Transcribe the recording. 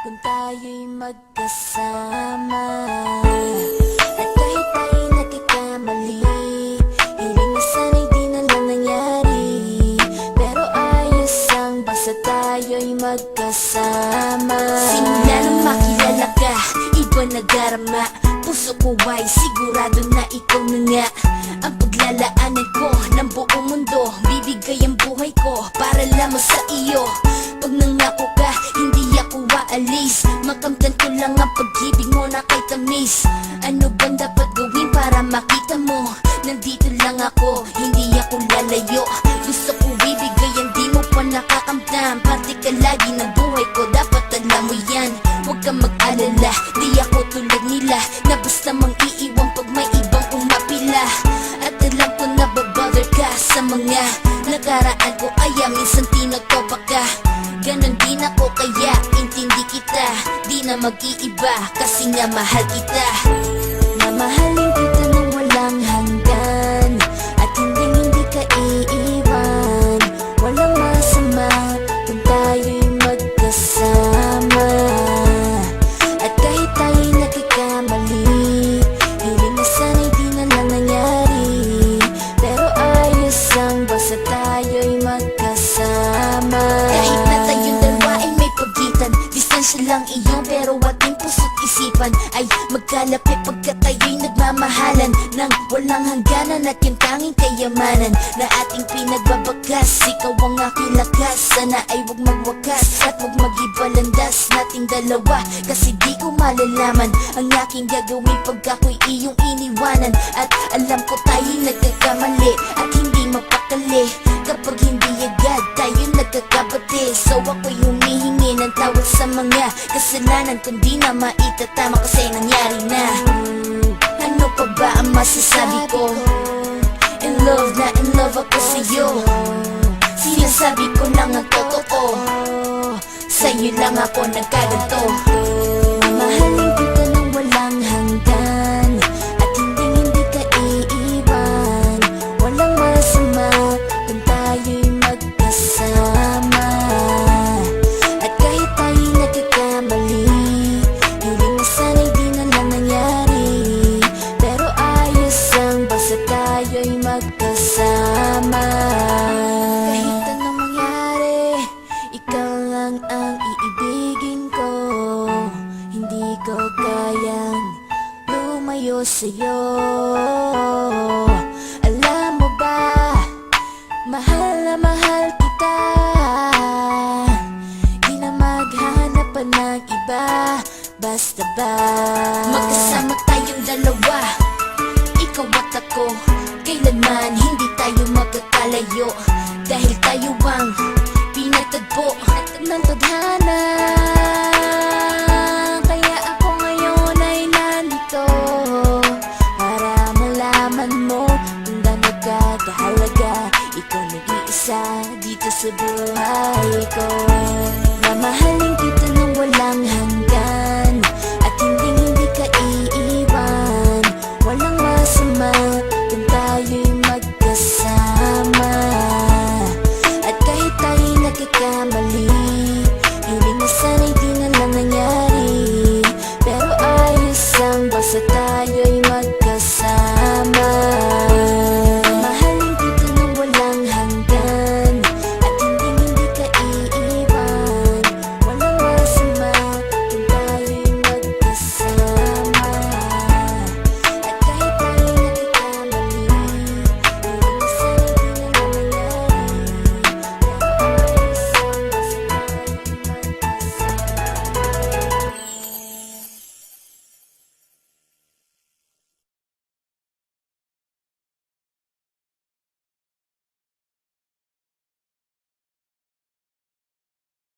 kung tayo'y magkasama. At kahit tayo'y nagkakamali, hiling na sana'y di na lang nangyari. Pero ayos ang basta tayo'y magkasama. Simula nang makilala ka, iba nagarama. Puso ko ay sigurado na ikaw na nga ang paglalaanan ko ng buong mundo. Bibigay ang buhay ko para lamang sa iyo. Pag nangako ka, hindi ako waalis. Makamtan ko lang ang pag-ibig mo na kay tamis. Ano bang dapat gawin para makita mo? Nandito lang ako, hindi ako lalayo. Gusto ko bibigay ang di mo pa nakakamdam. Parte ka lagi ng buhay ko, dapat alam mo yan. Huwag kang mag-alala, di ako tulad nila na basta mang iiwan pag may ibang umapila. At alam ko na babother ka sa mga nakaraan ko, kaya minsan tinotopa ka. Ganon din ako kaya intindi kita, di na mag-iiba kasi nga mahal kita. Mamahalin kita nang walang hanggan, at hindi ka iiwan. Walang masama kung tayo'y magkasama. At kahit tayo'y nagkakamali, hiling na sana'y di na lang nangyari. Pero ayos ang basta tayo'y magkasama. Kahit na tayong dalawa ay may pagitan, distansya lang iyo pero ating puso't isipan ay magkalapit pagkat tayo'y nagmamahalan ng walang hangganan. At yung tanging kayamanan na ating pinagbabagas, ikaw ang aking lakas. Sana ay huwag magwakas at huwag mag-ibalandas nating dalawa, kasi di ko malalaman ang aking gagawin pag ako'y iyong iniwanan. At alam ko tayo'y nagkakamali at hindi mapakali kapag hindi agad tayo nagkakabati. So ako'y humihingi ng tawad sa mga kasalanan kung di na maitatama kasi nangyari na. Ano pa ba ang masasabi ko? In love ako sa'yo. Sinasabi ko lang ang totoo, sa'yo lang ako nagkaganto. Mamahalin kita nang walang hanggan, at hindi ka iiwan. Walang masama kung tayo'y magkasama. At kahit tayo'y nagkakamali, hiling na sana'y di na lang nangyari. Pero ayos ang basta tayo'y magkasama. Kahit anong mangyari, ikaw lang ang iibigin ko. Hindi ko kayang lumayo sa'yo. Alam mo ba, mahal na mahal kita. Di na maghanap pa ng iba, basta ba magkasama tayong dalawa, ikaw at ako. Kailanman hindi tayo magkakalayo, dahil tayo ang pinagtagpo ng tadhana.